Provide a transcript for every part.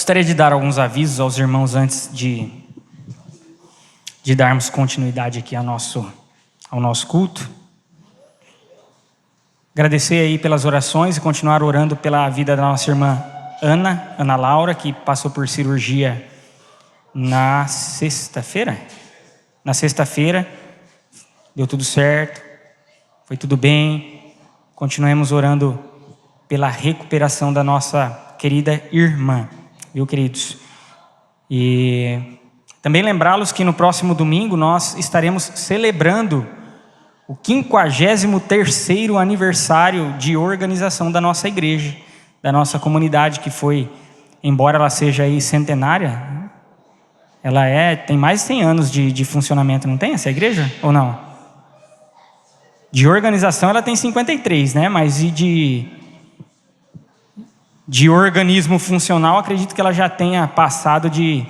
Gostaria de dar alguns avisos aos irmãos antes de darmos continuidade aqui ao nosso culto. Agradecer aí pelas orações e continuar orando pela vida da nossa irmã Ana Laura, que passou por cirurgia na sexta-feira. Na sexta-feira, deu tudo certo, foi tudo bem. Continuemos orando pela recuperação da nossa querida irmã, viu, queridos? E também lembrá-los que no próximo domingo nós estaremos celebrando o 53º aniversário de organização da nossa igreja, da nossa comunidade, que foi, embora ela seja aí centenária, ela tem mais de 100 anos de funcionamento, não tem essa igreja? Ou não? De organização ela tem 53, né? Mas de organismo funcional, acredito que ela já tenha passado de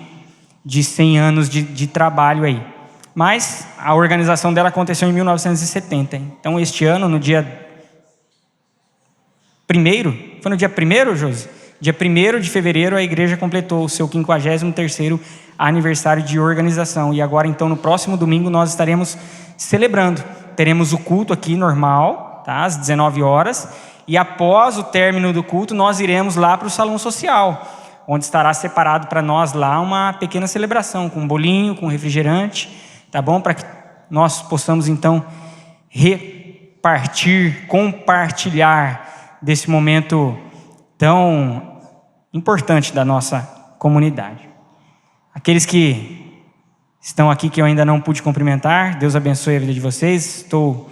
100 anos de trabalho aí. Mas a organização dela aconteceu em 1970. Então, este ano, no dia 1º, foi no dia 1º, Josi? Dia 1º de fevereiro, a igreja completou o seu 53º aniversário de organização. E agora, então, no próximo domingo, nós estaremos celebrando. Teremos o culto aqui normal, tá? Às 19 horas. E após o término do culto, nós iremos lá para o salão social, onde estará separado para nós lá uma pequena celebração, com um bolinho, com refrigerante, tá bom? Para que nós possamos, então, compartilhar desse momento tão importante da nossa comunidade. Aqueles que estão aqui que eu ainda não pude cumprimentar, Deus abençoe a vida de vocês. Estou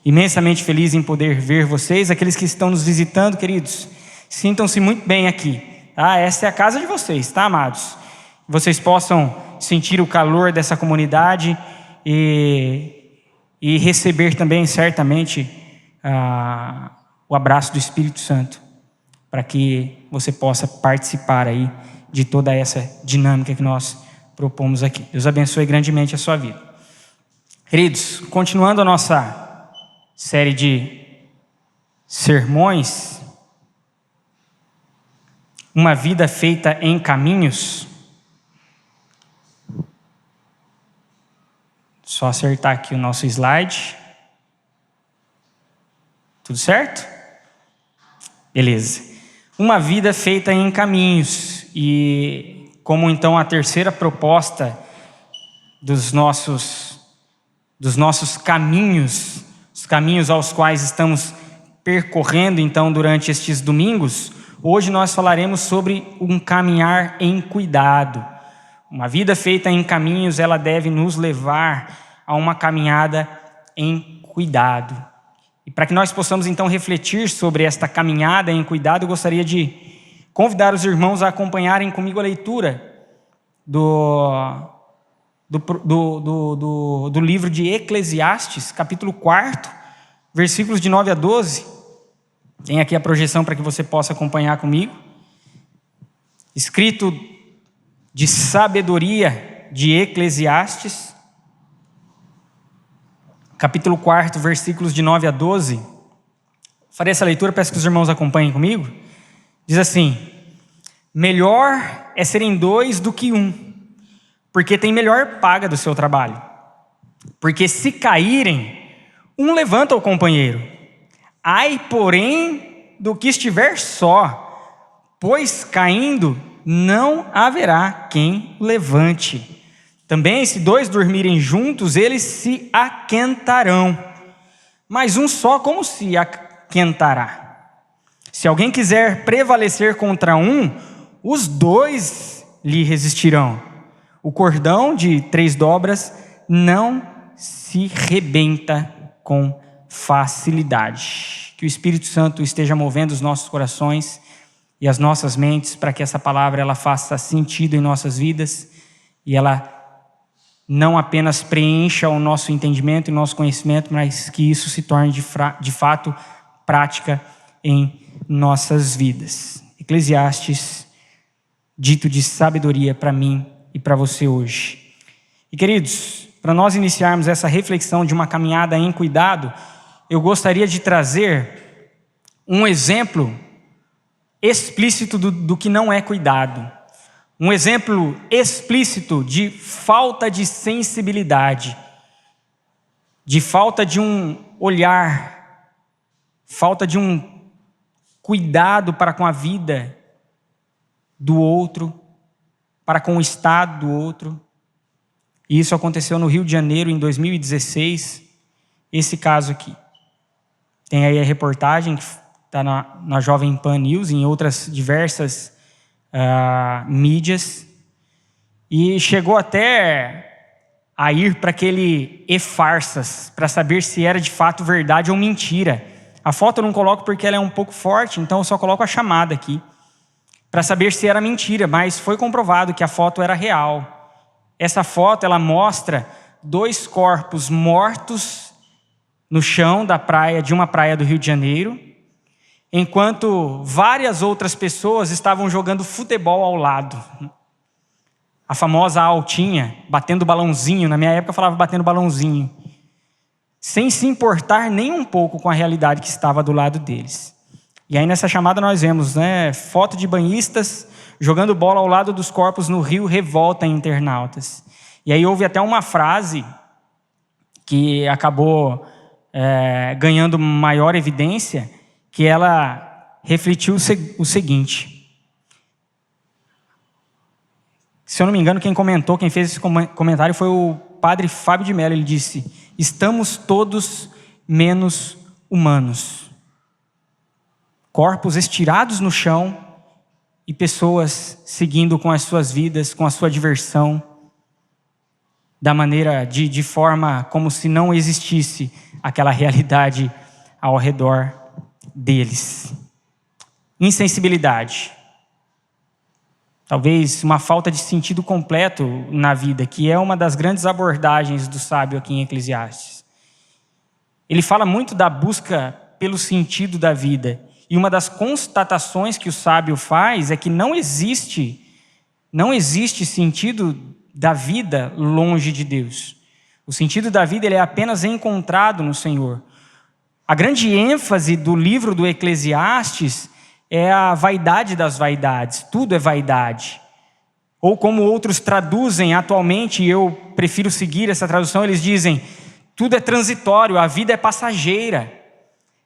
imensamente feliz em poder ver vocês. Aqueles que estão nos visitando, queridos, sintam-se muito bem aqui, tá? Essa é a casa de vocês, tá, amados? Vocês possam sentir o calor dessa comunidade e receber também, certamente, o abraço do Espírito Santo, para que você possa participar aí de toda essa dinâmica que nós propomos aqui. Deus abençoe grandemente a sua vida. Queridos, continuando a nossa série de sermões, uma vida feita em caminhos. Só acertar aqui o nosso slide. Tudo certo? Beleza. Uma vida feita em caminhos. E como então a terceira proposta dos nossos caminhos, os caminhos aos quais estamos percorrendo então durante estes domingos, hoje nós falaremos sobre um caminhar em cuidado. Uma vida feita em caminhos, ela deve nos levar a uma caminhada em cuidado. E para que nós possamos então refletir sobre esta caminhada em cuidado, eu gostaria de convidar os irmãos a acompanharem comigo a leitura do livro de Eclesiastes, capítulo 4, versículos de 9 a 12. Tem aqui a projeção para que você possa acompanhar comigo. Escrito de sabedoria de Eclesiastes, capítulo 4, versículos de 9 a 12. Farei essa leitura, peço que os irmãos acompanhem comigo. Diz assim: melhor é serem dois do que um, porque tem melhor paga do seu trabalho. Porque se caírem, um levanta o companheiro. Ai, porém, do que estiver só, pois caindo não haverá quem levante. Também, se dois dormirem juntos, eles se aquentarão. Mas um só como se aquentará? Se alguém quiser prevalecer contra um, os dois lhe resistirão. O cordão de 3 dobras não se rebenta com facilidade. Que o Espírito Santo esteja movendo os nossos corações e as nossas mentes para que essa palavra ela faça sentido em nossas vidas e ela não apenas preencha o nosso entendimento e o nosso conhecimento, mas que isso se torne de fato prática em nossas vidas. Eclesiastes, dito de sabedoria para mim e para você hoje. E queridos, para nós iniciarmos essa reflexão de uma caminhada em cuidado, eu gostaria de trazer um exemplo explícito do que não é cuidado. Um exemplo explícito de falta de sensibilidade, de falta de um olhar, falta de um cuidado para com a vida do outro, para com o estado do outro. E isso aconteceu no Rio de Janeiro em 2016, esse caso aqui. Tem aí a reportagem que está na Jovem Pan News, em outras diversas mídias, e chegou até a ir para aquele e-farsas, para saber se era de fato verdade ou mentira. A foto eu não coloco porque ela é um pouco forte, então eu só coloco a chamada aqui, para saber se era mentira, mas foi comprovado que a foto era real. Essa foto, ela mostra 2 corpos mortos no chão da praia, de uma praia do Rio de Janeiro, enquanto várias outras pessoas estavam jogando futebol ao lado. A famosa altinha, batendo balãozinho, na minha época eu falava batendo balãozinho, sem se importar nem um pouco com a realidade que estava do lado deles. E aí nessa chamada nós vemos, foto de banhistas jogando bola ao lado dos corpos no rio revolta internautas. E aí houve até uma frase que acabou ganhando maior evidência, que ela refletiu o seguinte. Se eu não me engano, quem fez esse comentário foi o padre Fábio de Mello. Ele disse: estamos todos menos humanos. Corpos estirados no chão e pessoas seguindo com as suas vidas, com a sua diversão, de forma como se não existisse aquela realidade ao redor deles. Insensibilidade. Talvez uma falta de sentido completo na vida, que é uma das grandes abordagens do sábio aqui em Eclesiastes. Ele fala muito da busca pelo sentido da vida. E uma das constatações que o sábio faz é que não existe sentido da vida longe de Deus. O sentido da vida ele é apenas encontrado no Senhor. A grande ênfase do livro do Eclesiastes é a vaidade das vaidades. Tudo é vaidade. Ou como outros traduzem atualmente, e eu prefiro seguir essa tradução, eles dizem: tudo é transitório, a vida é passageira.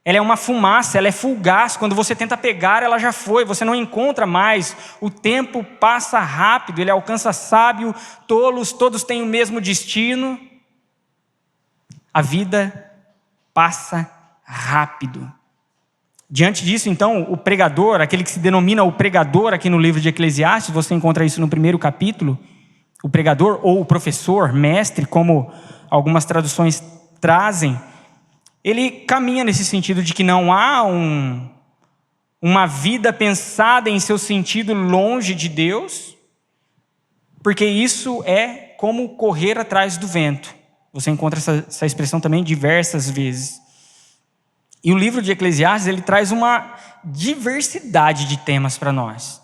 Ela é uma fumaça, ela é fugaz. Quando você tenta pegar, ela já foi, você não encontra mais. O tempo passa rápido, ele alcança sábio, tolos, todos têm o mesmo destino. A vida passa rápido. Diante disso, então, o pregador, aquele que se denomina o pregador aqui no livro de Eclesiastes, você encontra isso no 1º capítulo, o pregador ou o professor, mestre, como algumas traduções trazem, ele caminha nesse sentido de que não há uma vida pensada em seu sentido longe de Deus, porque isso é como correr atrás do vento. Você encontra essa expressão também diversas vezes. E o livro de Eclesiastes, ele traz uma diversidade de temas para nós.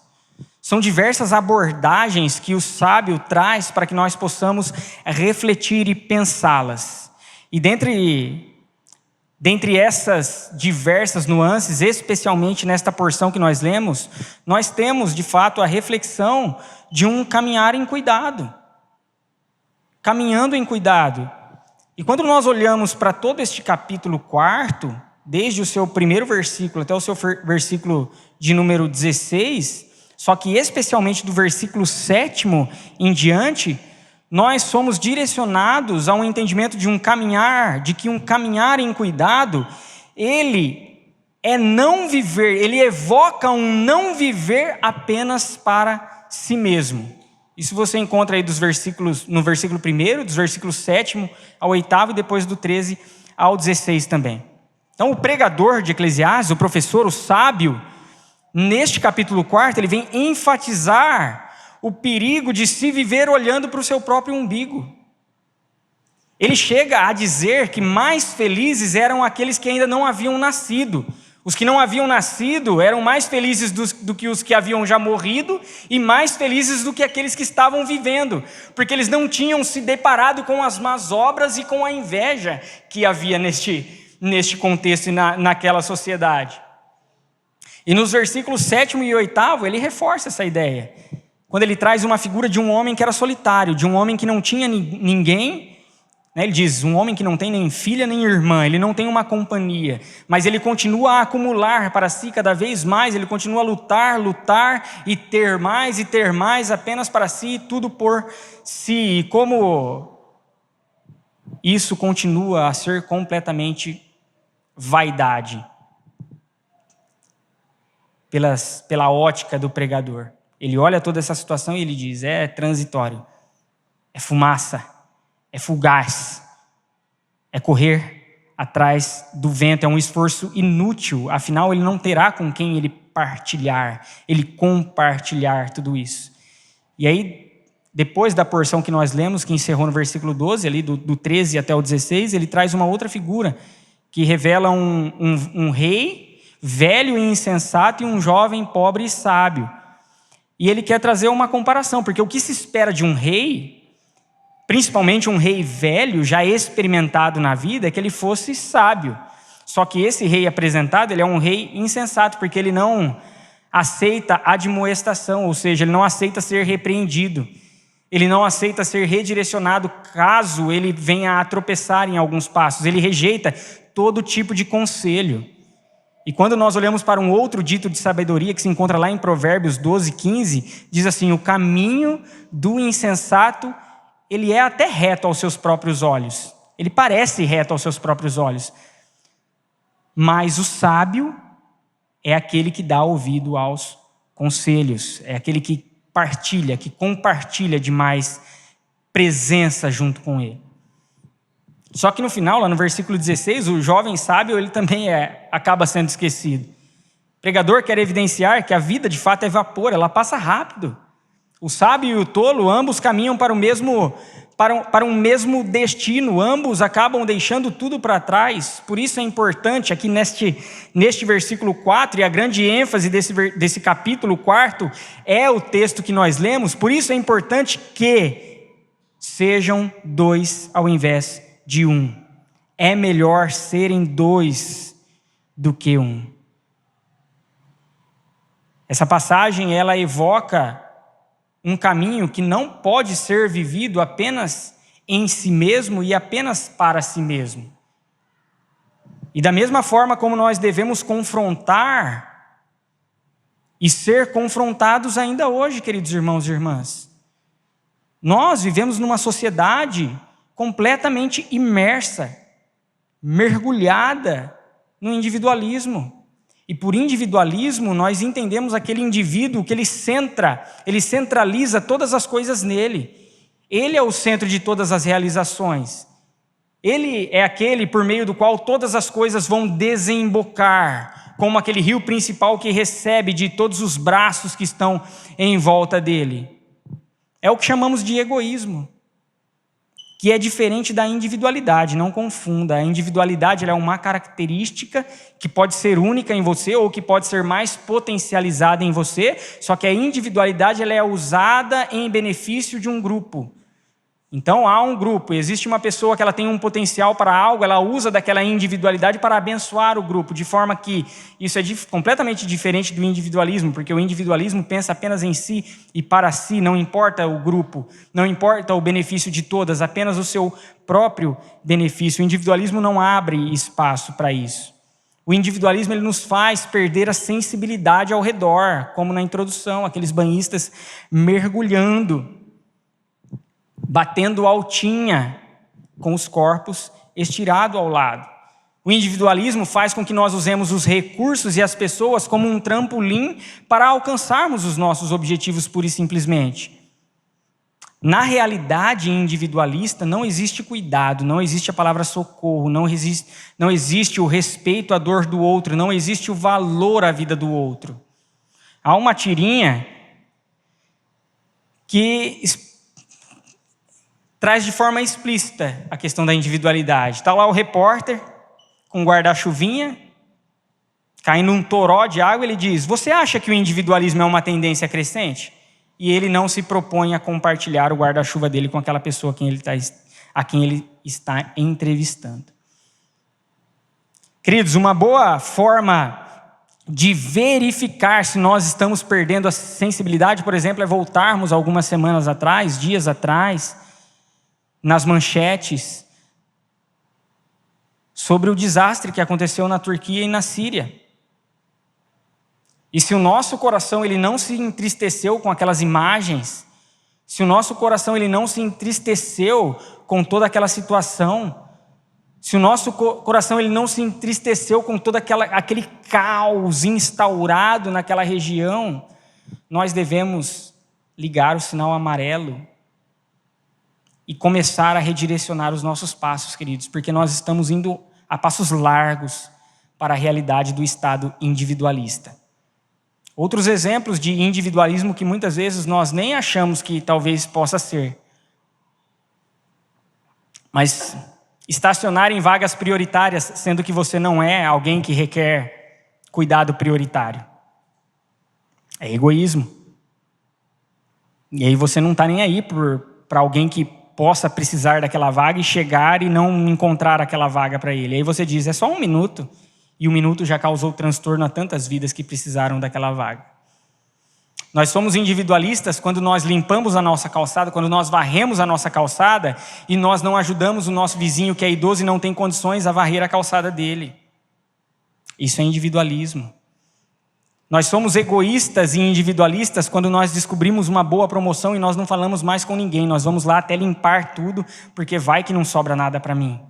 São diversas abordagens que o sábio traz para que nós possamos refletir e pensá-las. E dentre essas diversas nuances, especialmente nesta porção que nós lemos, nós temos, de fato, a reflexão de um caminhar em cuidado. Caminhando em cuidado. E quando nós olhamos para todo este capítulo 4, desde o seu primeiro versículo até o seu versículo de número 16, só que especialmente do versículo 7º em diante, nós somos direcionados a um entendimento de que um caminhar em cuidado, ele evoca um não viver apenas para si mesmo. Isso você encontra aí no versículo 1º, dos versículos 7º ao 8º e depois do 13 ao 16 também. Então o pregador de Eclesiastes, o professor, o sábio, neste capítulo 4, ele vem enfatizar o perigo de se viver olhando para o seu próprio umbigo. Ele chega a dizer que mais felizes eram aqueles que ainda não haviam nascido. Os que não haviam nascido eram mais felizes do que os que haviam já morrido e mais felizes do que aqueles que estavam vivendo, porque eles não tinham se deparado com as más obras e com a inveja que havia neste contexto e naquela sociedade. E nos versículos 7º e 8º, ele reforça essa ideia quando ele traz uma figura de um homem que era solitário, de um homem que não tinha ninguém, né? Ele diz, um homem que não tem nem filha nem irmã, ele não tem uma companhia, mas ele continua a acumular para si cada vez mais, ele continua a lutar e ter mais apenas para si, tudo por si. E como isso continua a ser completamente vaidade, pela ótica do pregador. Ele olha toda essa situação e ele diz, é transitório, é fumaça, é fugaz, é correr atrás do vento, é um esforço inútil, afinal ele não terá com quem ele compartilhar tudo isso. E aí, depois da porção que nós lemos, que encerrou no versículo 12, ali do 13 até o 16, ele traz uma outra figura, que revela um rei velho e insensato e um jovem pobre e sábio. E ele quer trazer uma comparação, porque o que se espera de um rei, principalmente um rei velho, já experimentado na vida, é que ele fosse sábio. Só que esse rei apresentado, ele é um rei insensato, porque ele não aceita admoestação, ou seja, ele não aceita ser repreendido. Ele não aceita ser redirecionado caso ele venha a tropeçar em alguns passos. Ele rejeita todo tipo de conselho. E quando nós olhamos para um outro dito de sabedoria que se encontra lá em Provérbios 12, 15, diz assim, o caminho do insensato, ele é até reto aos seus próprios olhos. Ele parece reto aos seus próprios olhos. Mas o sábio é aquele que dá ouvido aos conselhos. É aquele que compartilha de mais presença junto com ele. Só que no final, lá no versículo 16, o jovem sábio, ele também acaba sendo esquecido. O pregador quer evidenciar que a vida de fato é vapor, ela passa rápido. O sábio e o tolo, ambos caminham para um mesmo destino, ambos acabam deixando tudo para trás. Por isso é importante aqui neste versículo 4, e a grande ênfase desse capítulo 4 é o texto que nós lemos, por isso é importante que sejam dois ao invés de um. É melhor serem dois do que um. Essa passagem, ela evoca um caminho que não pode ser vivido apenas em si mesmo e apenas para si mesmo. E da mesma forma como nós devemos confrontar e ser confrontados ainda hoje, queridos irmãos e irmãs. Nós vivemos numa sociedade completamente imersa, mergulhada no individualismo. E por individualismo nós entendemos aquele indivíduo que ele centraliza todas as coisas nele. Ele é o centro de todas as realizações. Ele é aquele por meio do qual todas as coisas vão desembocar, como aquele rio principal que recebe de todos os braços que estão em volta dele. É o que chamamos de egoísmo, que é diferente da individualidade, não confunda. A individualidade ela é uma característica que pode ser única em você ou que pode ser mais potencializada em você, só que a individualidade ela é usada em benefício de um grupo. Então há um grupo, existe uma pessoa que ela tem um potencial para algo, ela usa daquela individualidade para abençoar o grupo, de forma que isso é completamente diferente do individualismo, porque o individualismo pensa apenas em si e para si, não importa o grupo, não importa o benefício de todas, apenas o seu próprio benefício. O individualismo não abre espaço para isso. O individualismo ele nos faz perder a sensibilidade ao redor, como na introdução, aqueles banhistas mergulhando, batendo altinha com os corpos estirados ao lado. O individualismo faz com que nós usemos os recursos e as pessoas como um trampolim para alcançarmos os nossos objetivos pura e simplesmente. Na realidade individualista não existe cuidado, não existe a palavra socorro, não existe o respeito à dor do outro, não existe o valor à vida do outro. Há uma tirinha que traz de forma explícita a questão da individualidade. Está lá o repórter com um guarda-chuvinha, caindo um toró de água, ele diz, você acha que o individualismo é uma tendência crescente? E ele não se propõe a compartilhar o guarda-chuva dele com aquela pessoa a quem ele está entrevistando. Queridos, uma boa forma de verificar se nós estamos perdendo a sensibilidade, por exemplo, é voltarmos algumas semanas atrás, dias atrás, nas manchetes, sobre o desastre que aconteceu na Turquia e na Síria. E se o nosso coração ele não se entristeceu com aquelas imagens, se o nosso coração ele não se entristeceu com toda aquela situação, se o nosso coração ele não se entristeceu com todo aquele caos instaurado naquela região, nós devemos ligar o sinal amarelo e começar a redirecionar os nossos passos, queridos, porque nós estamos indo a passos largos para a realidade do estado individualista. Outros exemplos de individualismo que muitas vezes nós nem achamos que talvez possa ser. Mas estacionar em vagas prioritárias, sendo que você não é alguém que requer cuidado prioritário. É egoísmo. E aí você não está nem aí para alguém que possa precisar daquela vaga e chegar e não encontrar aquela vaga para ele. Aí você diz, é só 1 minuto. E 1 minuto já causou transtorno a tantas vidas que precisaram daquela vaga. Nós somos individualistas quando nós limpamos a nossa calçada, quando nós varremos a nossa calçada e nós não ajudamos o nosso vizinho que é idoso e não tem condições a varrer a calçada dele. Isso é individualismo. Nós somos egoístas e individualistas quando nós descobrimos uma boa promoção e nós não falamos mais com ninguém. Nós vamos lá até limpar tudo, porque vai que não sobra nada para mim.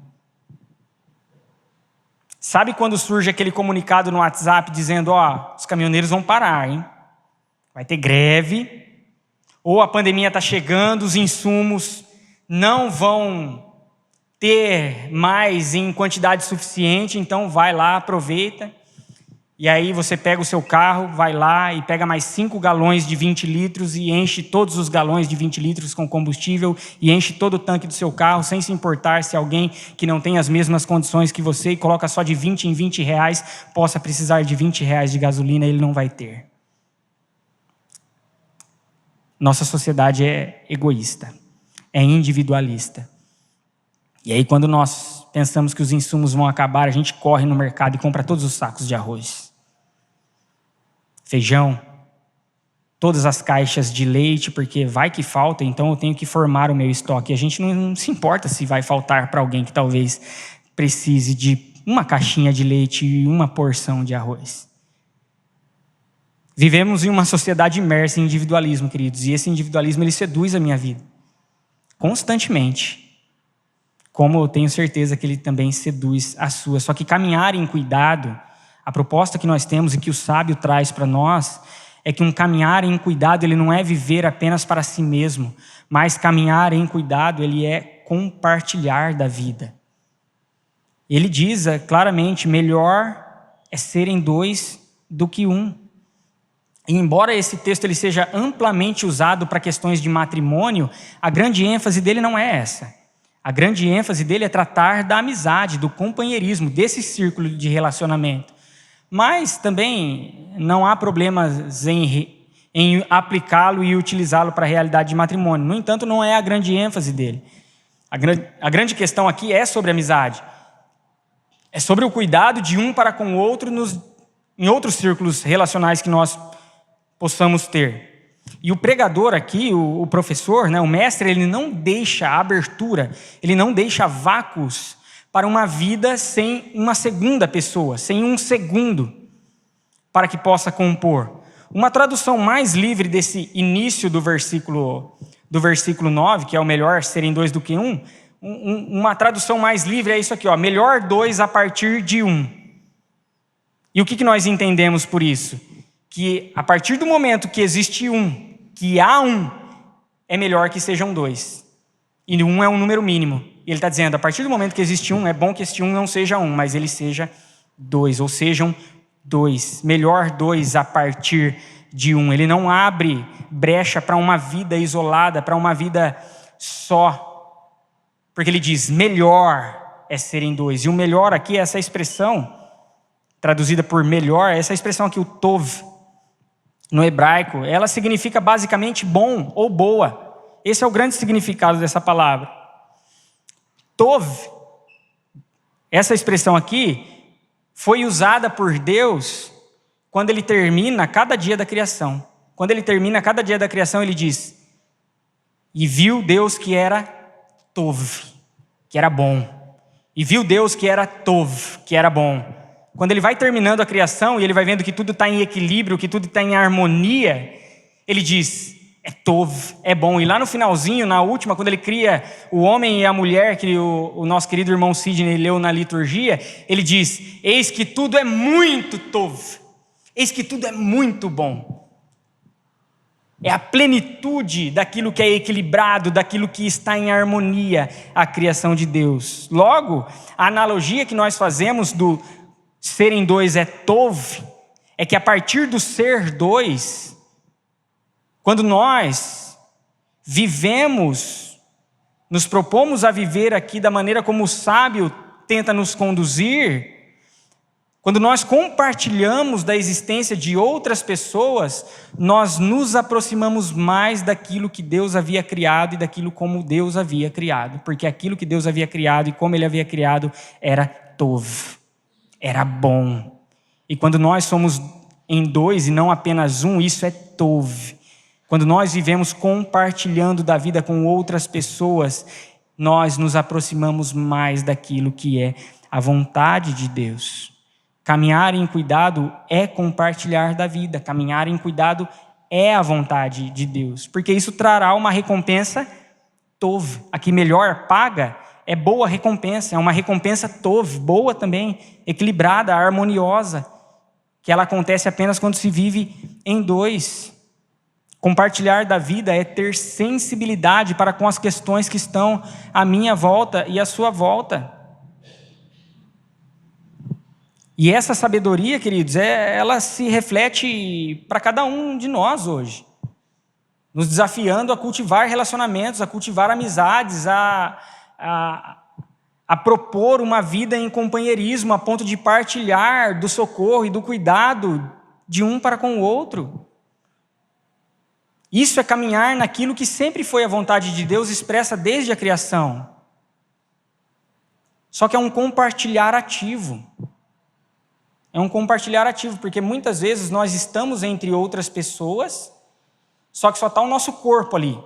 Sabe quando surge aquele comunicado no WhatsApp dizendo, os caminhoneiros vão parar, hein? Vai ter greve, ou a pandemia está chegando, os insumos não vão ter mais em quantidade suficiente, então vai lá, aproveita. E aí você pega o seu carro, vai lá e pega mais 5 galões de 20 litros e enche todos os galões de 20 litros com combustível e enche todo o tanque do seu carro, sem se importar se alguém que não tem as mesmas condições que você e coloca só de 20 em 20 reais, possa precisar de 20 reais de gasolina, ele não vai ter. Nossa sociedade é egoísta, é individualista. E aí quando nós pensamos que os insumos vão acabar, a gente corre no mercado e compra todos os sacos de arroz, feijão, todas as caixas de leite, porque vai que falta, então eu tenho que formar o meu estoque. E a gente não se importa se vai faltar para alguém que talvez precise de uma caixinha de leite e uma porção de arroz. Vivemos em uma sociedade imersa em individualismo, queridos, e esse individualismo ele seduz a minha vida, constantemente. Como eu tenho certeza que ele também seduz a sua. Só que caminhar em cuidado, a proposta que nós temos e que o sábio traz para nós, é que um caminhar em cuidado, ele não é viver apenas para si mesmo, mas caminhar em cuidado, ele é compartilhar da vida. Ele diz claramente, melhor é serem 2 do que 1. E embora esse texto ele seja amplamente usado para questões de matrimônio, a grande ênfase dele não é essa. A grande ênfase dele é tratar da amizade, do companheirismo, desse círculo de relacionamento. Mas também não há problemas em aplicá-lo e utilizá-lo para a realidade de matrimônio. No entanto, não é a grande ênfase dele. A grande questão aqui é sobre amizade. É sobre o cuidado de um para com o outro em outros círculos relacionais que nós possamos ter. E o pregador aqui, o professor, o mestre, ele não deixa abertura, ele não deixa vácuos para uma vida sem uma segunda pessoa, sem um segundo, para que possa compor. Uma tradução mais livre desse início do versículo 9, que é o melhor serem 2 do que 1, uma tradução mais livre é isso aqui, melhor 2 a partir de 1. E o que nós entendemos por isso? Que a partir do momento que existe que há é melhor que sejam 2. E 1 é um número mínimo. E ele está dizendo, a partir do momento que existe é bom que este 1 não seja 1, mas ele seja 2, ou sejam 2. Melhor 2 a partir de 1. Ele não abre brecha para uma vida isolada, para uma vida só. Porque ele diz, melhor é serem 2. E o melhor aqui é essa expressão, traduzida por melhor, essa expressão aqui, o tov, no hebraico, ela significa basicamente bom ou boa. Esse é o grande significado dessa palavra. Tov, essa expressão aqui, foi usada por Deus quando ele termina cada dia da criação. Quando ele termina cada dia da criação, ele diz: e viu Deus que era tov, que era bom. E viu Deus que era tov, que era bom. Quando ele vai terminando a criação e ele vai vendo que tudo está em equilíbrio, que tudo está em harmonia, ele diz: é tov, é bom. E lá no finalzinho, na última, quando ele cria o homem e a mulher, que o nosso querido irmão Sidney leu na liturgia, ele diz: eis que tudo é muito tov, eis que tudo é muito bom. É a plenitude daquilo que é equilibrado, daquilo que está em harmonia, a criação de Deus. Logo, a analogia que nós fazemos do serem dois é tov, é que a partir do ser dois, quando nós vivemos, nos propomos a viver aqui da maneira como o sábio tenta nos conduzir, quando nós compartilhamos da existência de outras pessoas, nós nos aproximamos mais daquilo que Deus havia criado e daquilo como Deus havia criado. Porque aquilo que Deus havia criado e como Ele havia criado era tov, era bom. E quando nós somos em dois e não apenas um, isso é tov. Quando nós vivemos compartilhando da vida com outras pessoas, nós nos aproximamos mais daquilo que é a vontade de Deus. Caminhar em cuidado é compartilhar da vida. Caminhar em cuidado é a vontade de Deus. Porque isso trará uma recompensa tov. A que melhor paga é boa recompensa. É uma recompensa tov, boa também, equilibrada, harmoniosa. Que ela acontece apenas quando se vive em dois. Compartilhar da vida é ter sensibilidade para com as questões que estão à minha volta e à sua volta. E essa sabedoria, queridos, ela se reflete para cada um de nós hoje, nos desafiando a cultivar relacionamentos, a cultivar amizades, a propor uma vida em companheirismo, a ponto de partilhar do socorro e do cuidado de um para com o outro. Isso é caminhar naquilo que sempre foi a vontade de Deus expressa desde a criação. Só que é um compartilhar ativo. É um compartilhar ativo, porque muitas vezes nós estamos entre outras pessoas, só que só está o nosso corpo ali.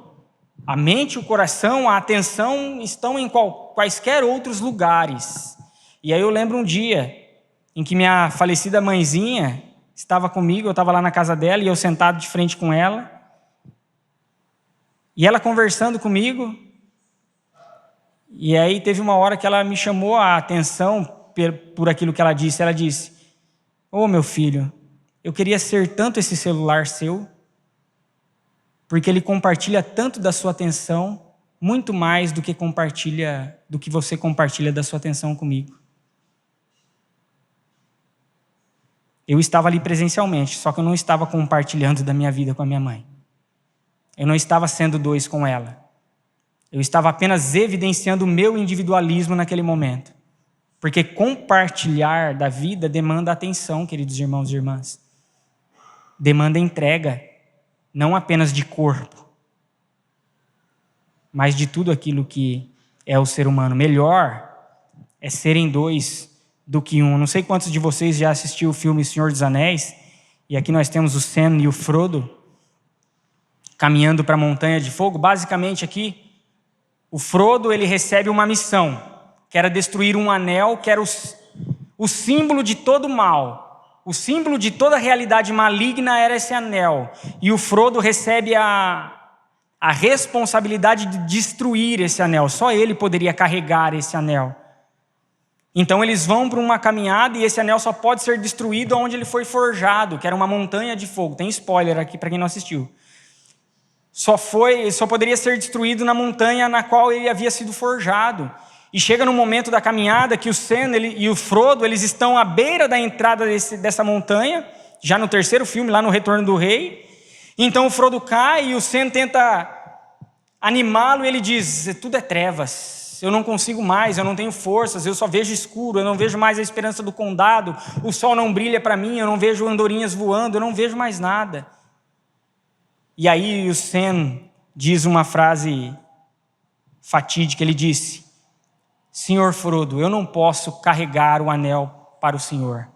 A mente, o coração, a atenção estão em quaisquer outros lugares. E aí eu lembro um dia em que minha falecida mãezinha estava comigo, eu estava lá na casa dela e eu sentado de frente com ela. E ela conversando comigo. E aí teve uma hora que ela me chamou a atenção por aquilo que ela disse. Ela disse: ô meu filho, eu queria ser tanto esse celular seu, porque ele compartilha tanto da sua atenção, muito mais do que você compartilha da sua atenção comigo. Eu estava ali presencialmente, só que eu não estava compartilhando da minha vida com a minha mãe. Eu não estava sendo dois com ela. Eu estava apenas evidenciando o meu individualismo naquele momento. Porque compartilhar da vida demanda atenção, queridos irmãos e irmãs. Demanda entrega, não apenas de corpo, mas de tudo aquilo que é o ser humano. Melhor é serem dois do que um. Não sei quantos de vocês já assistiu o filme Senhor dos Anéis, e aqui nós temos o Sam e o Frodo caminhando para a Montanha de Fogo. Basicamente aqui, o Frodo ele recebe uma missão, que era destruir um anel, que era o símbolo de todo mal. O símbolo de toda realidade maligna era esse anel. E o Frodo recebe a responsabilidade de destruir esse anel. Só ele poderia carregar esse anel. Então eles vão para uma caminhada e esse anel só pode ser destruído onde ele foi forjado, que era uma montanha de fogo. Tem spoiler aqui para quem não assistiu. Só poderia ser destruído na montanha na qual ele havia sido forjado. E chega no momento da caminhada que o Sam e o Frodo eles estão à beira da entrada dessa montanha, já no terceiro filme, lá no Retorno do Rei. Então o Frodo cai e o Sam tenta animá-lo e ele diz: tudo é trevas, eu não consigo mais, eu não tenho forças, eu só vejo escuro, eu não vejo mais a esperança do condado, o sol não brilha para mim, eu não vejo andorinhas voando, eu não vejo mais nada. E aí o Sam diz uma frase fatídica, ele disse: Senhor Frodo, eu não posso carregar o anel para o Senhor,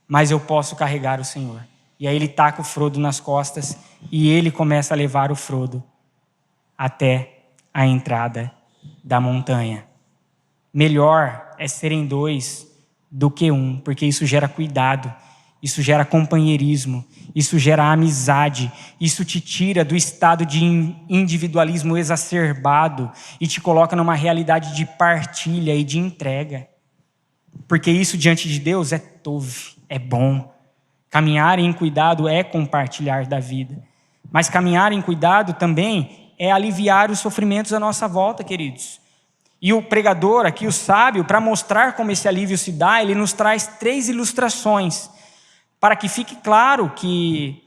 mas eu posso carregar o Senhor. E aí ele taca o Frodo nas costas e ele começa a levar o Frodo até a entrada da montanha. Melhor é serem 2 do que 1, porque isso gera cuidado, isso gera companheirismo, isso gera amizade, isso te tira do estado de individualismo exacerbado e te coloca numa realidade de partilha e de entrega. Porque isso diante de Deus é tov, é bom. Caminhar em cuidado é compartilhar da vida. Mas caminhar em cuidado também é aliviar os sofrimentos à nossa volta, queridos. E o pregador aqui, o sábio, para mostrar como esse alívio se dá, ele nos traz 3 ilustrações, para que fique claro que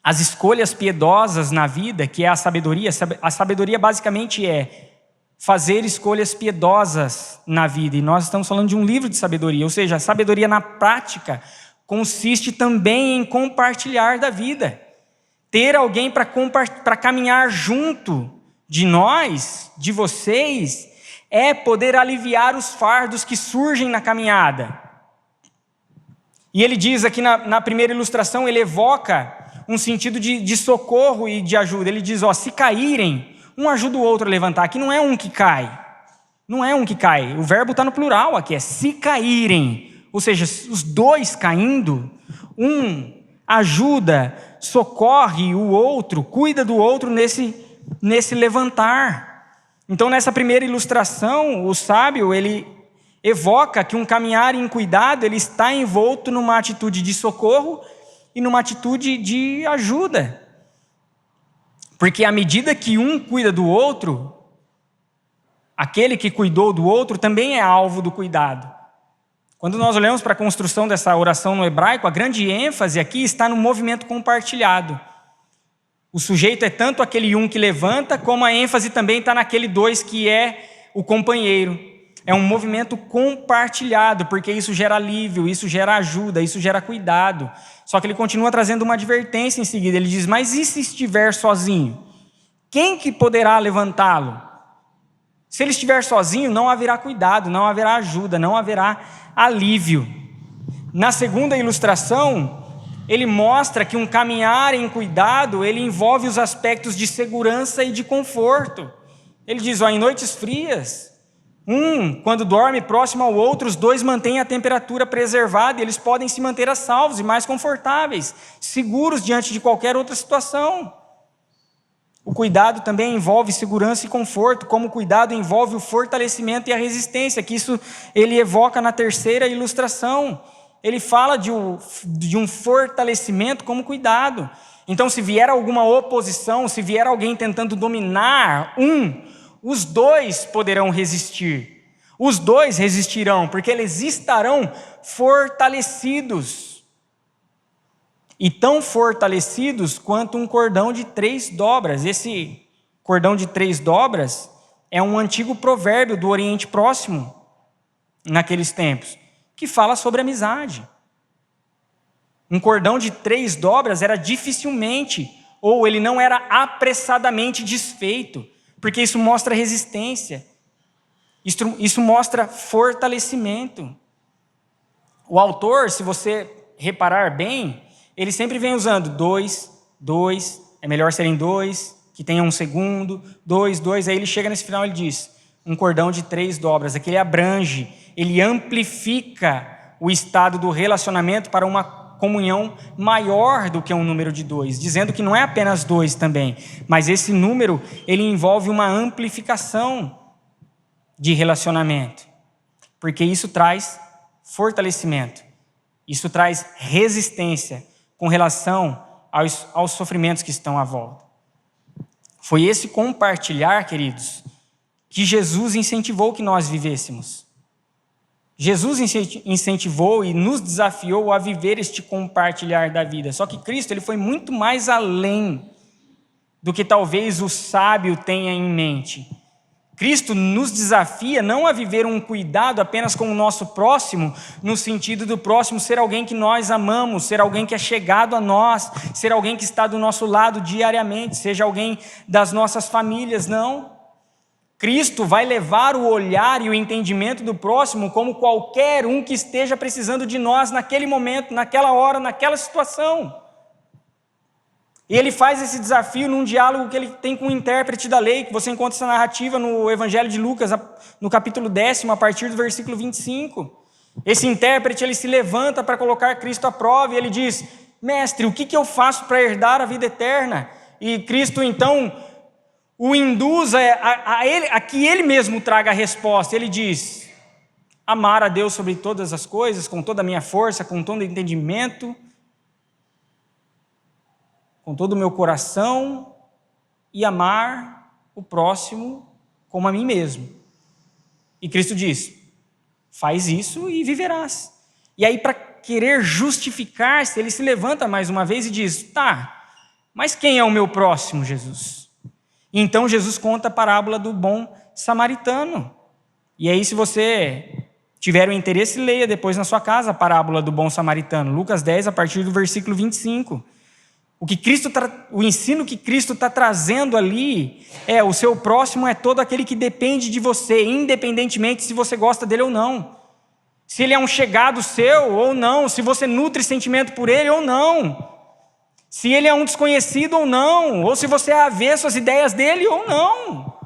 as escolhas piedosas na vida, que é a sabedoria basicamente é fazer escolhas piedosas na vida. E nós estamos falando de um livro de sabedoria, ou seja, a sabedoria na prática consiste também em compartilhar da vida. Ter alguém para caminhar junto de nós, de vocês, é poder aliviar os fardos que surgem na caminhada. E ele diz aqui na primeira ilustração, ele evoca um sentido de socorro e de ajuda. Ele diz, se caírem, um ajuda o outro a levantar. Aqui não é um que cai. Não é um que cai. O verbo está no plural aqui, é se caírem. Ou seja, os 2 caindo, um ajuda, socorre o outro, cuida do outro nesse levantar. Então, nessa primeira ilustração, o sábio, ele evoca que um caminhar em cuidado, ele está envolto numa atitude de socorro e numa atitude de ajuda. Porque à medida que um cuida do outro, aquele que cuidou do outro também é alvo do cuidado. Quando nós olhamos para a construção dessa oração no hebraico, a grande ênfase aqui está no movimento compartilhado. O sujeito é tanto aquele um que levanta, como a ênfase também está naquele 2 que é o companheiro. É um movimento compartilhado, porque isso gera alívio, isso gera ajuda, isso gera cuidado. Só que ele continua trazendo uma advertência em seguida. Ele diz, mas e se estiver sozinho? Quem que poderá levantá-lo? Se ele estiver sozinho, não haverá cuidado, não haverá ajuda, não haverá alívio. Na segunda ilustração, ele mostra que um caminhar em cuidado, ele envolve os aspectos de segurança e de conforto. Ele diz, em noites frias, quando dorme próximo ao outro, os 2 mantêm a temperatura preservada e eles podem se manter a salvos e mais confortáveis, seguros diante de qualquer outra situação. O cuidado também envolve segurança e conforto, como o cuidado envolve o fortalecimento e a resistência, que isso ele evoca na terceira ilustração. Ele fala de um fortalecimento como cuidado. Então, se vier alguma oposição, se vier alguém tentando dominar os 2 poderão resistir. Os 2 resistirão, porque eles estarão fortalecidos. E tão fortalecidos quanto um cordão de 3 dobras. Esse cordão de 3 dobras é um antigo provérbio do Oriente Próximo, naqueles tempos, que fala sobre amizade. Um cordão de 3 dobras era dificilmente, ou ele não era apressadamente desfeito, porque isso mostra resistência, isso mostra fortalecimento. O autor, se você reparar bem, ele sempre vem usando 2, é melhor serem 2, que tenha um segundo, 2, aí ele chega nesse final e ele diz, um cordão de 3 dobras, aqui ele abrange, ele amplifica o estado do relacionamento para uma comunhão maior do que um número de 2, dizendo que não é apenas 2 também, mas esse número, ele envolve uma amplificação de relacionamento, porque isso traz fortalecimento, isso traz resistência, com relação aos sofrimentos que estão à volta. Foi esse compartilhar, queridos, que Jesus incentivou que nós vivêssemos. Jesus incentivou e nos desafiou a viver este compartilhar da vida. Só que Cristo, ele foi muito mais além do que talvez o sábio tenha em mente. Cristo nos desafia não a viver um cuidado apenas com o nosso próximo, no sentido do próximo ser alguém que nós amamos, ser alguém que é chegado a nós, ser alguém que está do nosso lado diariamente, seja alguém das nossas famílias, não. Cristo vai levar o olhar e o entendimento do próximo como qualquer um que esteja precisando de nós naquele momento, naquela hora, naquela situação. E ele faz esse desafio num diálogo que ele tem com o intérprete da lei, que você encontra essa narrativa no Evangelho de Lucas, no capítulo 10, a partir do versículo 25. Esse intérprete, ele se levanta para colocar Cristo à prova e ele diz: mestre, o que eu faço para herdar a vida eterna? E Cristo, então, o induz a que ele mesmo traga a resposta. Ele diz: amar a Deus sobre todas as coisas, com toda a minha força, com todo o entendimento, com todo o meu coração, e amar o próximo como a mim mesmo. E Cristo diz: faz isso e viverás. E aí, para querer justificar-se, ele se levanta mais uma vez e diz: tá, mas quem é o meu próximo, Jesus? E então Jesus conta a parábola do bom samaritano. E aí, se você tiver o interesse, leia depois na sua casa a parábola do bom samaritano, Lucas 10, a partir do versículo 25. O ensino que Cristo está trazendo ali é: o seu próximo é todo aquele que depende de você, independentemente se você gosta dele ou não, se ele é um chegado seu ou não, se você nutre sentimento por ele ou não, se ele é um desconhecido ou não, ou se você é avesso às ideias dele ou não.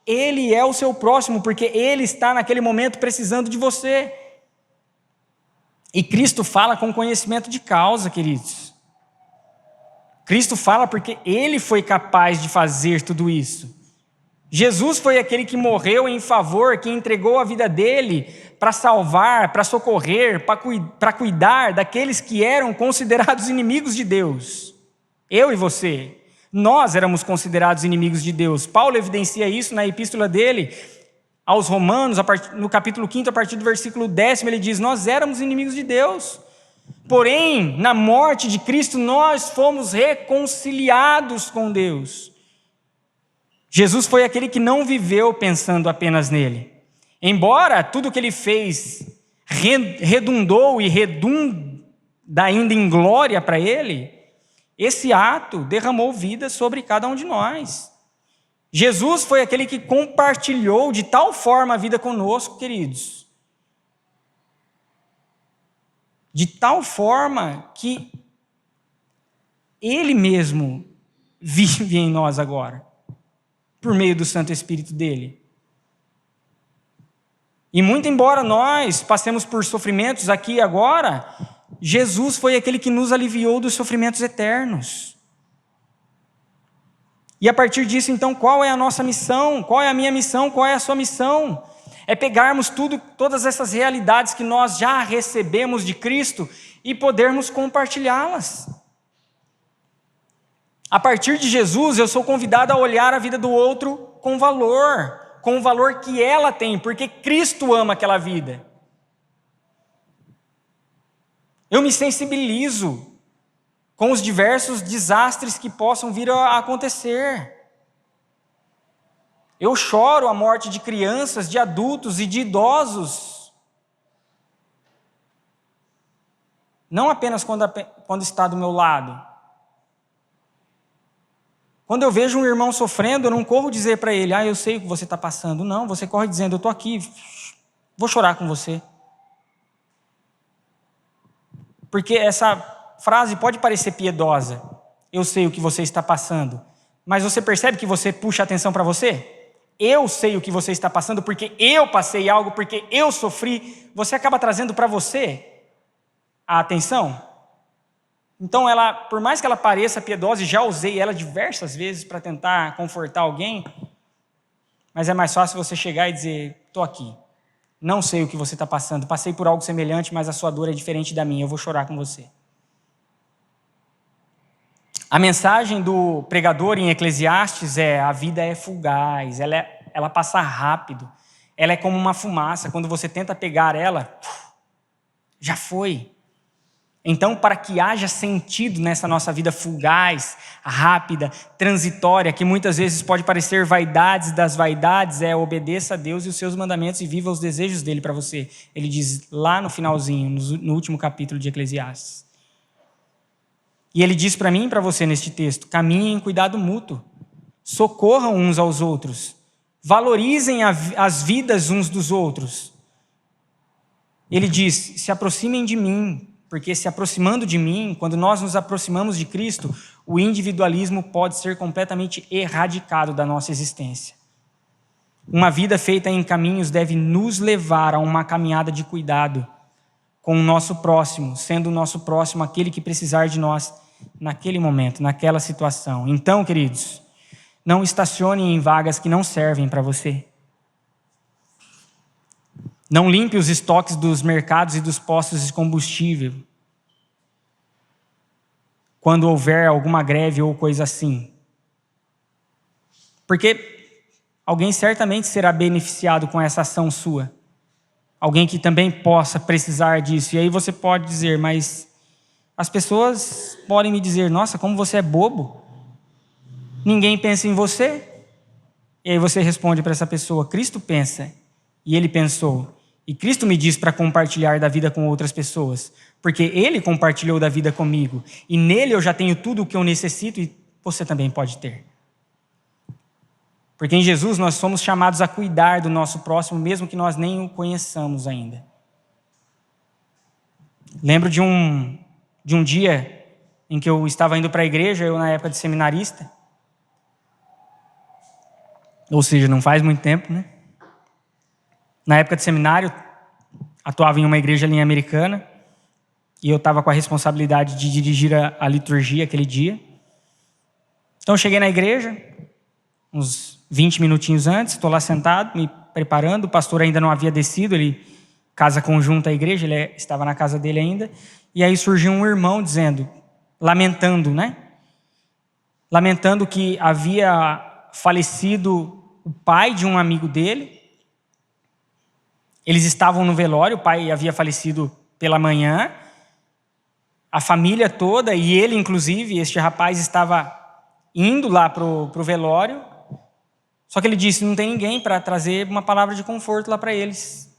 Ele é o seu próximo, porque ele está naquele momento precisando de você. E Cristo fala com conhecimento de causa, queridos. Cristo fala porque ele foi capaz de fazer tudo isso. Jesus foi aquele que morreu em favor, que entregou a vida dele para salvar, para socorrer, para cuidar daqueles que eram considerados inimigos de Deus. Eu e você, nós éramos considerados inimigos de Deus. Paulo evidencia isso na epístola dele aos Romanos, no capítulo 5, a partir do versículo 10, ele diz: nós éramos inimigos de Deus. Porém, na morte de Cristo, nós fomos reconciliados com Deus. Jesus foi aquele que não viveu pensando apenas nele. Embora tudo o que ele fez redundou e redunda ainda em glória para ele, esse ato derramou vida sobre cada um de nós. Jesus foi aquele que compartilhou de tal forma a vida conosco, queridos. De tal forma que ele mesmo vive em nós agora, por meio do Santo Espírito dele. E muito embora nós passemos por sofrimentos aqui e agora, Jesus foi aquele que nos aliviou dos sofrimentos eternos. E a partir disso, então, qual é a nossa missão? Qual é a minha missão? Qual é a sua missão? É pegarmos todas essas realidades que nós já recebemos de Cristo e podermos compartilhá-las. A partir de Jesus, eu sou convidado a olhar a vida do outro com o valor que ela tem, porque Cristo ama aquela vida. Eu me sensibilizo com os diversos desastres que possam vir a acontecer. Eu choro a morte de crianças, de adultos e de idosos. Não apenas quando está do meu lado. Quando eu vejo um irmão sofrendo, eu não corro dizer para ele: eu sei o que você está passando. Não, você corre dizendo: eu estou aqui, vou chorar com você. Porque essa frase pode parecer piedosa: eu sei o que você está passando. Mas você percebe que você puxa a atenção para você? Eu sei o que você está passando porque eu passei algo, porque eu sofri. Você acaba trazendo para você a atenção. Então, ela, por mais que ela pareça piedosa, e já usei ela diversas vezes para tentar confortar alguém, mas é mais fácil você chegar e dizer: estou aqui, não sei o que você está passando, passei por algo semelhante, mas a sua dor é diferente da minha, eu vou chorar com você. A mensagem do pregador em Eclesiastes é: a vida é fugaz, ela passa rápido, ela é como uma fumaça, quando você tenta pegar ela, já foi. Então, para que haja sentido nessa nossa vida fugaz, rápida, transitória, que muitas vezes pode parecer vaidades das vaidades, obedeça a Deus e os seus mandamentos e viva os desejos dele para você. Ele diz lá no finalzinho, no último capítulo de Eclesiastes. E ele diz para mim e para você neste texto: caminhem em cuidado mútuo, socorram uns aos outros, Valorizem as vidas uns dos outros. Ele diz, se aproximem de mim, porque se aproximando de mim, quando nós nos aproximamos de Cristo, o individualismo pode ser completamente erradicado da nossa existência. Uma vida feita em caminhos deve nos levar a uma caminhada de cuidado com o nosso próximo, sendo o nosso próximo aquele que precisar de nós naquele momento, naquela situação. Então, queridos, não estacione em vagas que não servem para você. Não limpe os estoques dos mercados e dos postos de combustível quando houver alguma greve ou coisa assim. Porque alguém certamente será beneficiado com essa ação sua. Alguém que também possa precisar disso. E aí você pode dizer, mas as pessoas podem me dizer, nossa, como você é bobo. Ninguém pensa em você. E aí você responde para essa pessoa, Cristo pensa. E ele pensou. E Cristo me diz para compartilhar da vida com outras pessoas. Porque ele compartilhou da vida comigo. E nele eu já tenho tudo o que eu necessito e você também pode ter. Porque em Jesus nós somos chamados a cuidar do nosso próximo, mesmo que nós nem o conheçamos ainda. Lembro de um dia em que eu estava indo para a igreja, eu na época de seminarista. Ou seja, não faz muito tempo, né? Na época de seminário, atuava em uma igreja ali em Americana, e eu estava com a responsabilidade de dirigir a liturgia aquele dia. Então eu cheguei na igreja, uns 20 minutinhos antes, estou lá sentado, me preparando, o pastor ainda não havia descido, ele casa conjunta à igreja, ele estava na casa dele ainda, e aí surgiu um irmão dizendo, lamentando, né? Lamentando que havia falecido o pai de um amigo dele. Eles estavam no velório, o pai havia falecido pela manhã, a família toda, e ele inclusive, este rapaz estava indo lá para o velório, só que ele disse, não tem ninguém para trazer uma palavra de conforto lá para eles.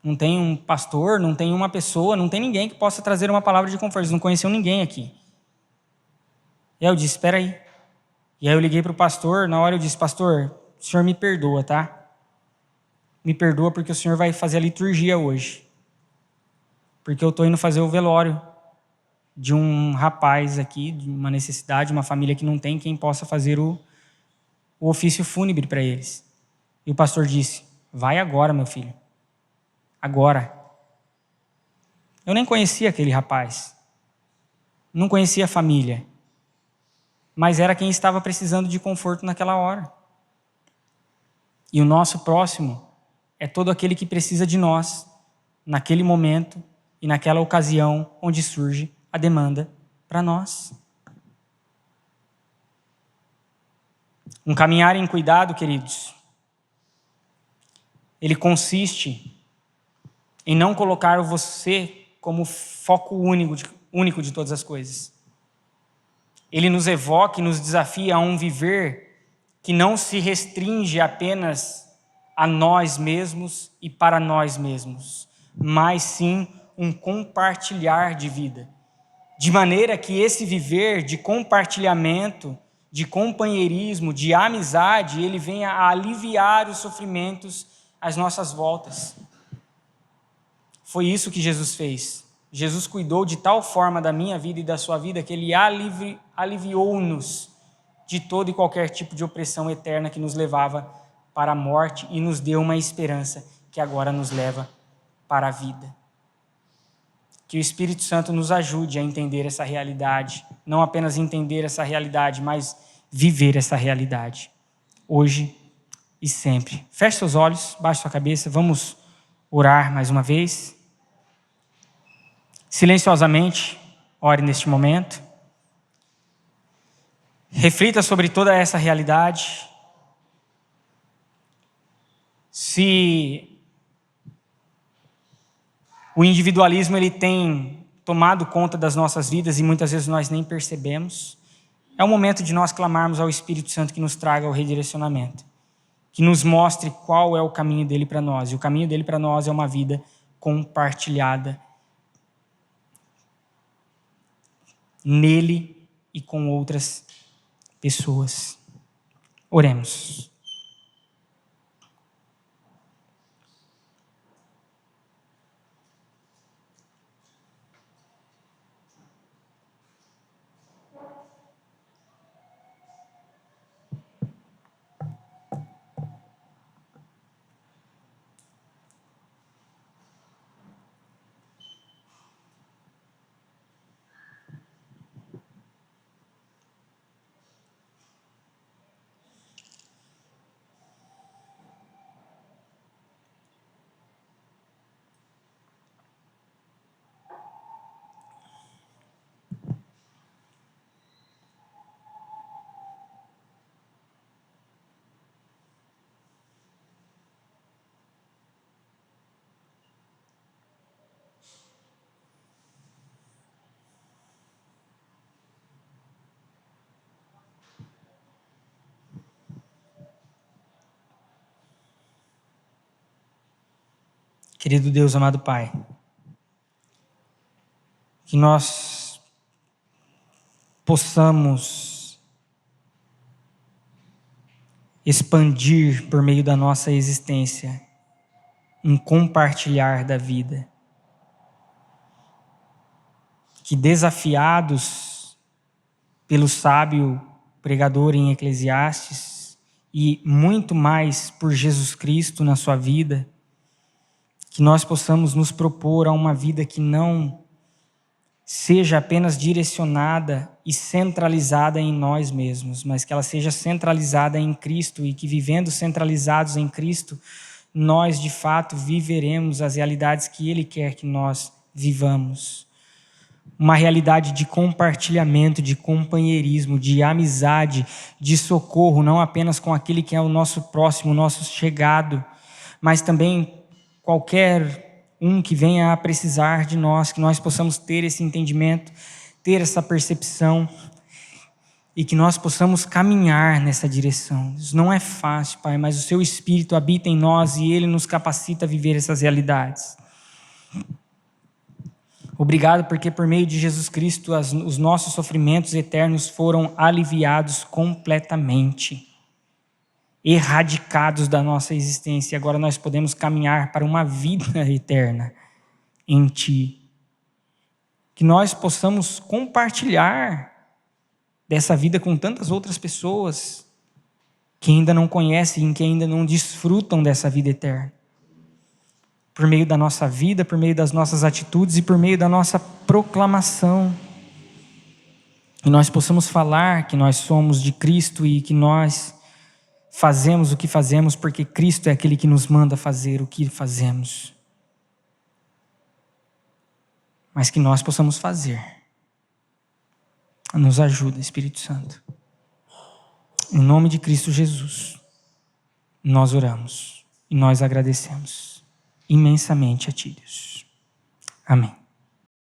Não tem um pastor, não tem uma pessoa, não tem ninguém que possa trazer uma palavra de conforto. Eles não conheciam ninguém aqui. E aí eu disse, espera aí. E aí eu liguei para o pastor, na hora eu disse, pastor, o senhor me perdoa, tá? Me perdoa porque o senhor vai fazer a liturgia hoje. Porque eu estou indo fazer o velório de um rapaz aqui, de uma necessidade, uma família que não tem quem possa fazer o ofício fúnebre para eles. E o pastor disse, vai agora, meu filho. Agora. Eu nem conhecia aquele rapaz. Não conhecia a família. Mas era quem estava precisando de conforto naquela hora. E o nosso próximo é todo aquele que precisa de nós, naquele momento e naquela ocasião onde surge a demanda para nós. Um caminhar em cuidado, queridos, ele consiste em não colocar você como foco único de todas as coisas. Ele nos evoca e nos desafia a um viver que não se restringe apenas a nós mesmos e para nós mesmos, mas sim um compartilhar de vida. De maneira que esse viver de compartilhamento, de companheirismo, de amizade, ele venha a aliviar os sofrimentos às nossas voltas. Foi isso que Jesus fez. Jesus cuidou de tal forma da minha vida e da sua vida que ele aliviou-nos de todo e qualquer tipo de opressão eterna que nos levava para a morte e nos deu uma esperança que agora nos leva para a vida. Que o Espírito Santo nos ajude a entender essa realidade, não apenas entender essa realidade, mas viver essa realidade, hoje e sempre. Feche seus olhos, baixe sua cabeça, vamos orar mais uma vez. Silenciosamente, ore neste momento. Reflita sobre toda essa realidade. Se o individualismo ele tem tomado conta das nossas vidas e muitas vezes nós nem percebemos, é o momento de nós clamarmos ao Espírito Santo que nos traga o redirecionamento, que nos mostre qual é o caminho dele para nós. E o caminho dele para nós é uma vida compartilhada nele e com outras pessoas. Oremos. Querido Deus, amado Pai, que nós possamos expandir por meio da nossa existência um compartilhar da vida. Que desafiados pelo sábio pregador em Eclesiastes e muito mais por Jesus Cristo na sua vida, que nós possamos nos propor a uma vida que não seja apenas direcionada e centralizada em nós mesmos, mas que ela seja centralizada em Cristo e que, vivendo centralizados em Cristo, nós de fato viveremos as realidades que Ele quer que nós vivamos. Uma realidade de compartilhamento, de companheirismo, de amizade, de socorro, não apenas com aquele que é o nosso próximo, o nosso chegado, mas também qualquer um que venha a precisar de nós, que nós possamos ter esse entendimento, ter essa percepção e que nós possamos caminhar nessa direção. Isso não é fácil, Pai, mas o Seu Espírito habita em nós e Ele nos capacita a viver essas realidades. Obrigado porque por meio de Jesus Cristo os nossos sofrimentos eternos foram aliviados completamente, erradicados da nossa existência, e agora nós podemos caminhar para uma vida eterna em Ti. Que nós possamos compartilhar dessa vida com tantas outras pessoas que ainda não conhecem, que ainda não desfrutam dessa vida eterna. Por meio da nossa vida, por meio das nossas atitudes e por meio da nossa proclamação. Que nós possamos falar que nós somos de Cristo e que nós fazemos o que fazemos porque Cristo é aquele que nos manda fazer o que fazemos. Mas que nós possamos fazer. Nos ajuda, Espírito Santo. Em nome de Cristo Jesus, nós oramos e nós agradecemos imensamente a Ti, Deus. Amém.